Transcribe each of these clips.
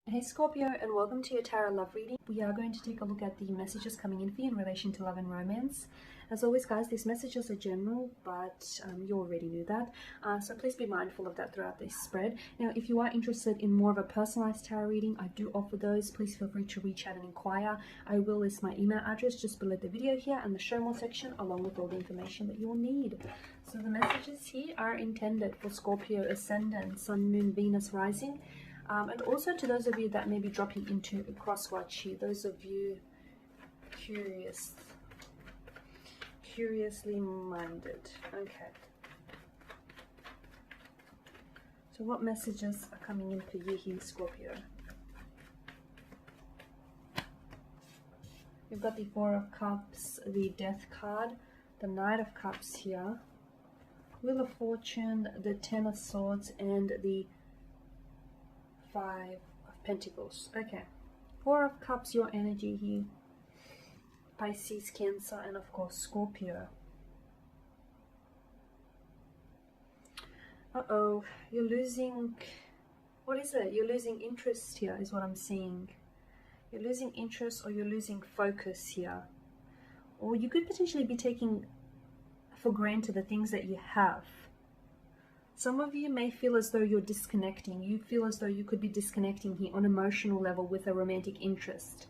Hey Scorpio, and welcome to your tarot love reading. We are going to take a look at the messages coming in for you in relation to love and romance. As always guys, these messages are general, but you already knew that, so please be mindful of that throughout this spread. Now if you are interested in more of a personalized tarot reading, I do offer those. Please feel free to reach out and inquire. I will list my email address just below the video here and the show more section, along with all the information that you will need. So the messages here are intended for Scorpio ascendant, Sun, Moon, Venus rising. And also to those of you that may be dropping into a crosswatch here, those of you curiously minded. Okay. So what messages are coming in for you here, Scorpio? We've got the Four of Cups, the Death card, the Knight of Cups here, Wheel of Fortune, the Ten of Swords, and the Five of Pentacles. Okay, Four of Cups, your energy here, Pisces, Cancer, and of course Scorpio. Uh-oh, you're losing, what is it? You're losing interest here is what I'm seeing. You're losing interest, or you're losing focus here. Or you could potentially be taking for granted the things that you have. Some of you may feel as though you're disconnecting. You feel as though you could be disconnecting here on emotional level with a romantic interest.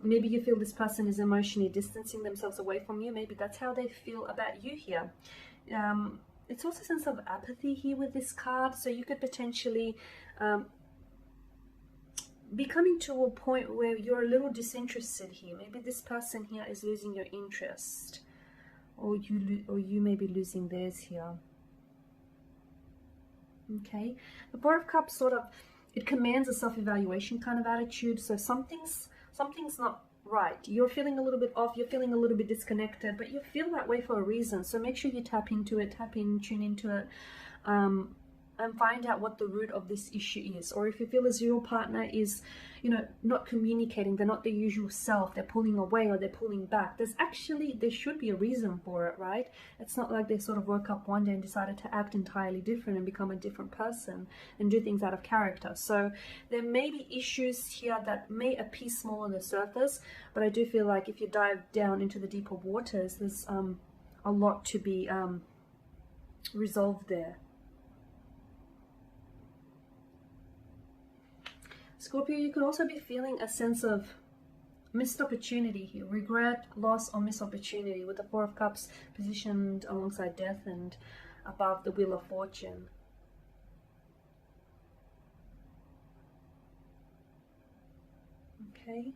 Maybe you feel this person is emotionally distancing themselves away from you. Maybe that's how they feel about you here. It's also a sense of apathy here with this card. So you could potentially be coming to a point where you're a little disinterested here. Maybe this person here is losing your interest, or you may be losing theirs here. Okay, the Four of Cups sort of, it commands a self-evaluation kind of attitude. So something's not right. You're feeling a little bit off, you're feeling a little bit disconnected, but you feel that way for a reason. So make sure you tap into it, tune into it, and find out what the root of this issue is. Or if you feel as your partner is, not communicating, they're not their usual self, they're pulling away or they're pulling back, there should be a reason for it, right? It's not like they sort of woke up one day and decided to act entirely different and become a different person and do things out of character. So there may be issues here that may appear small on the surface, but I do feel like if you dive down into the deeper waters, there's a lot to be resolved there. Scorpio, you could also be feeling a sense of missed opportunity here, regret, loss, or missed opportunity, with the Four of Cups positioned alongside Death and above the Wheel of Fortune. Okay.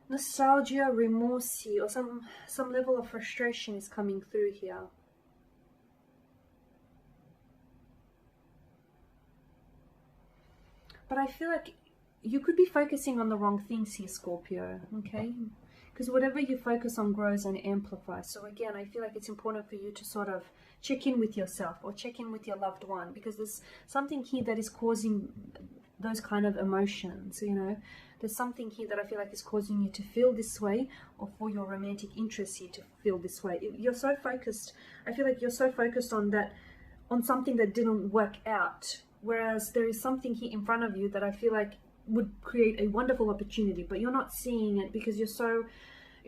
Nostalgia, remorse here, or some level of frustration is coming through here. But I feel like you could be focusing on the wrong things here, Scorpio, okay? Because whatever you focus on grows and amplifies. So again, I feel like it's important for you to sort of check in with yourself or check in with your loved one, because there's something here that is causing those kind of emotions, There's something here that I feel like is causing you to feel this way, or for your romantic interest here to feel this way. You're so focused, I feel like you're so focused on something that didn't work out. Whereas there is something here in front of you that I feel like would create a wonderful opportunity, but you're not seeing it because you're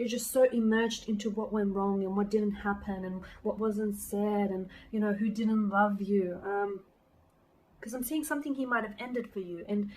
just so immersed into what went wrong and what didn't happen and what wasn't said and, who didn't love you. Because I'm seeing something here might have ended for you. And,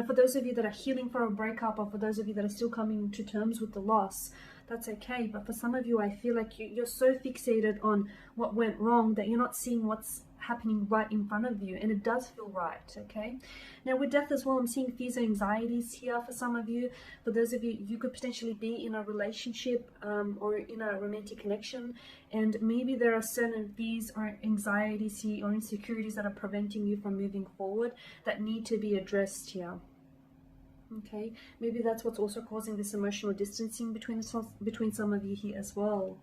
for those of you that are healing for a breakup, or for those of you that are still coming to terms with the loss, that's okay. But for some of you, I feel like you're so fixated on what went wrong that you're not seeing what's happening right in front of you, and it does feel right. Okay, now with Death as well, I'm seeing fears and anxieties here for some of you. For those of you, you could potentially be in a relationship or in a romantic connection, and maybe there are certain fears or anxieties here or insecurities that are preventing you from moving forward that need to be addressed here. Okay, maybe that's what's also causing this emotional distancing between some of you here as well.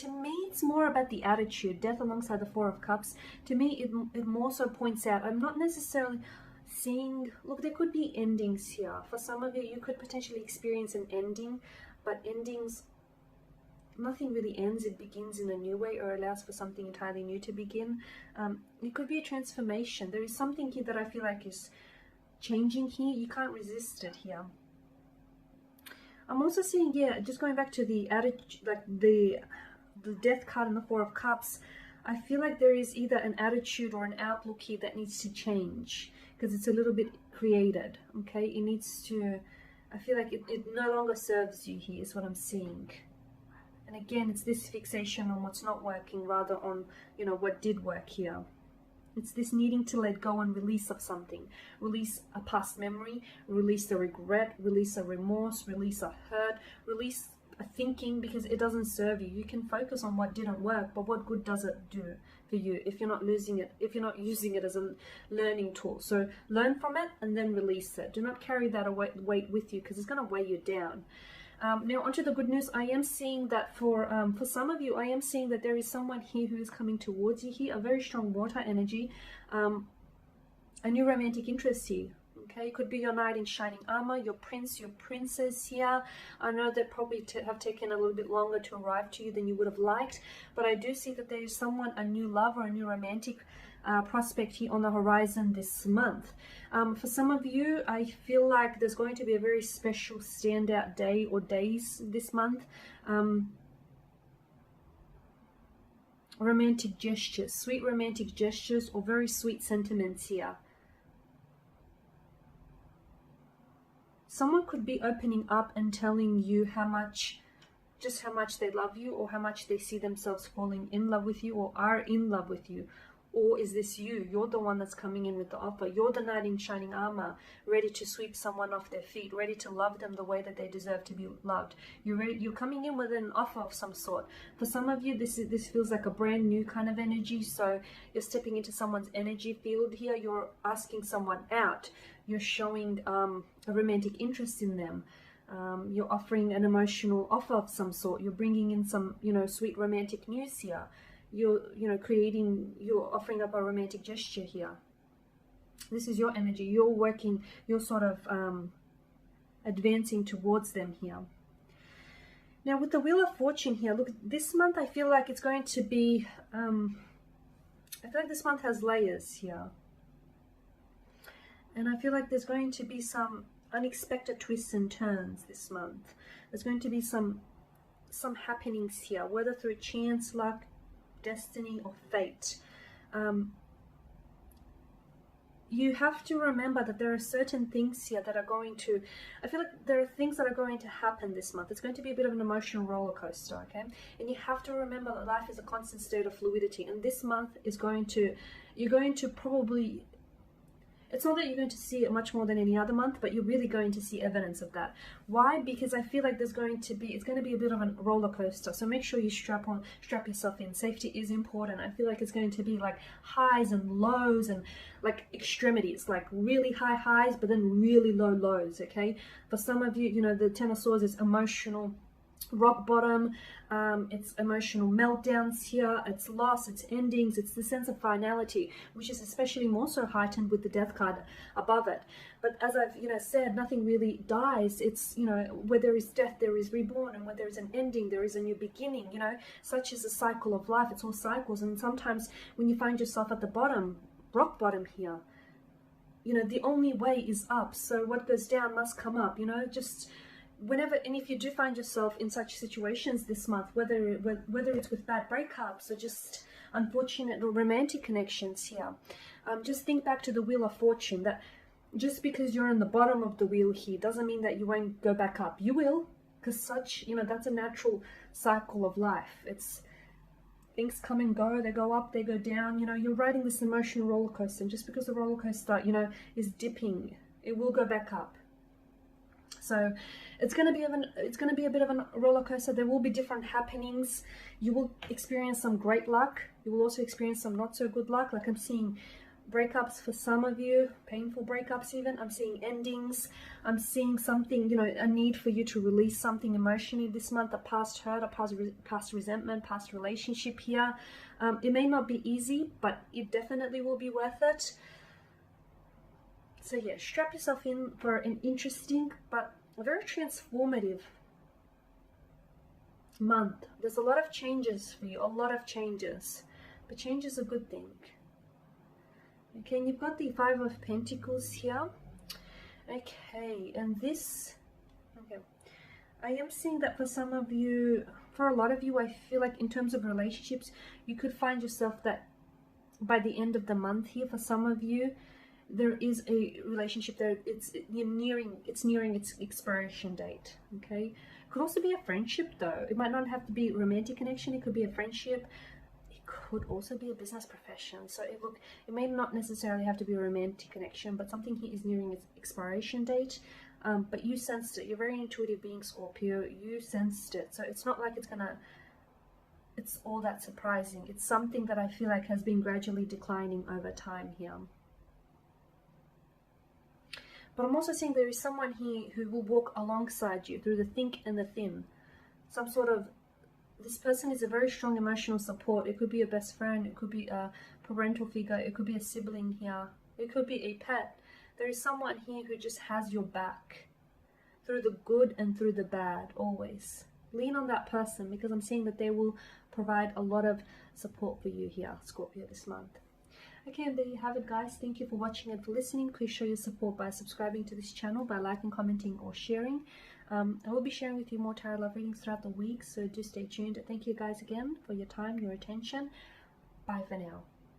To me, it's more about the attitude. Death alongside the Four of Cups, to me, it more so points out, I'm not necessarily seeing, look, there could be endings here. For some of you, you could potentially experience an ending, but endings, nothing really ends. It begins in a new way, or allows for something entirely new to begin. It could be a transformation. There is something here that I feel like is changing here. You can't resist it here. I'm also seeing, yeah, just going back to the attitude, like the Death card and the Four of Cups, I feel like there is either an attitude or an outlook here that needs to change, because it's a little bit created, okay? It needs to, I feel like it no longer serves you here, is what I'm seeing. And again, it's this fixation on what's not working rather on, you know, what did work here. It's this needing to let go and release of something. Release a past memory, release a regret, release a remorse, release a hurt, release a thinking, because it doesn't serve you. You can focus on what didn't work, but what good does it do for you if you're not losing it, if you're not using it as a learning tool? So learn from it and then release it. Do not carry that weight with you, because it's going to weigh you down. Now onto the good news. I am seeing that for some of you, I am seeing that there is someone here who is coming towards you here, a very strong water energy, a new romantic interest here. Okay, it could be your knight in shining armor, your prince, your princess here. I know that probably have taken a little bit longer to arrive to you than you would have liked, but I do see that there is someone, a new love or a new romantic prospect here on the horizon this month. For some of you, I feel like there's going to be a very special standout day or days this month. Romantic gestures, sweet romantic gestures, or very sweet sentiments here. Someone could be opening up and telling you just how much they love you, or how much they see themselves falling in love with you, or are in love with you. Or is this you? You're the one that's coming in with the offer. You're the knight in shining armor, ready to sweep someone off their feet, ready to love them the way that they deserve to be loved. You're coming in with an offer of some sort. For some of you, this feels like a brand new kind of energy. So you're stepping into someone's energy field here. You're asking someone out. You're showing a romantic interest in them. You're offering an emotional offer of some sort. You're bringing in some, sweet romantic news here. You're offering up a romantic gesture here. This is your energy. You're working, you're sort of advancing towards them here. Now with the Wheel of Fortune here, look, this month I feel like it's going to be, I feel like this month has layers here. And I feel like there's going to be some unexpected twists and turns this month. There's going to be some happenings here, whether through chance, luck, destiny, or fate. You have to remember that there are certain things here that are going to, I feel like there are things that are going to happen this month. It's going to be a bit of an emotional roller coaster, okay? And you have to remember that life is a constant state of fluidity, and this month is you're going to probably, it's not that you're going to see it much more than any other month, but you're really going to see evidence of that. Why? Because I feel like it's going to be a bit of a roller coaster. So make sure you strap yourself in. Safety is important. I feel like it's going to be like highs and lows and like extremities, like really high highs, but then really low lows, okay? For some of you, the Ten of Swords is emotional rock bottom, it's emotional meltdowns here, it's loss, it's endings, it's the sense of finality, which is especially more so heightened with the Death card above it. But as I've said, nothing really dies. It's where there is death, there is reborn, and where there is an ending, there is a new beginning. Such is the cycle of life. It's all cycles, and sometimes when you find yourself at the bottom, rock bottom here, the only way is up. So what goes down must come up. Just whenever, and if you do find yourself in such situations this month, whether it's with bad breakups or just unfortunate or romantic connections here, just think back to the Wheel of Fortune, that just because you're on the bottom of the wheel here doesn't mean that you won't go back up. You will, because that's a natural cycle of life. It's things come and go, they go up, they go down. You're riding this emotional roller coaster, and just because the roller coaster is dipping, it will go back up. So it's going to be a bit of a roller coaster. There will be different happenings. You will experience some great luck. You will also experience some not so good luck. Like I'm seeing breakups for some of you, painful breakups even. I'm seeing endings. I'm seeing something, a need for you to release something emotionally this month, a past hurt, a past resentment, past relationship here. It may not be easy, but it definitely will be worth it. So yeah, strap yourself in for an interesting but very transformative month. There's a lot of changes for you, a lot of changes, but change is a good thing. Okay, and you've got the Five of Pentacles here. Okay, and this, okay, I am seeing that for some of you, for a lot of you, I feel like in terms of relationships, you could find yourself that by the end of the month here, for some of you, there is a relationship there. It's nearing its expiration date. Okay, could also be a friendship though. It might not have to be a romantic connection. It could be a friendship. It could also be a business profession. So it may not necessarily have to be a romantic connection, but something here is nearing its expiration date. But you sensed it. You're very intuitive being, Scorpio. You sensed it. So it's not like it's all that surprising. It's something that I feel like has been gradually declining over time here. But I'm also seeing there is someone here who will walk alongside you through the thick and the thin. Some sort of, this person is a very strong emotional support. It could be a best friend, it could be a parental figure, it could be a sibling here, it could be a pet. There is someone here who just has your back through the good and through the bad, always. Lean on that person, because I'm seeing that they will provide a lot of support for you here, Scorpio, this month. Okay, and there you have it, guys. Thank you for watching and for listening. Please show your support by subscribing to this channel, by liking, commenting, or sharing. I will be sharing with you more tarot love readings throughout the week, so do stay tuned. Thank you guys again for your time, your attention. Bye for now.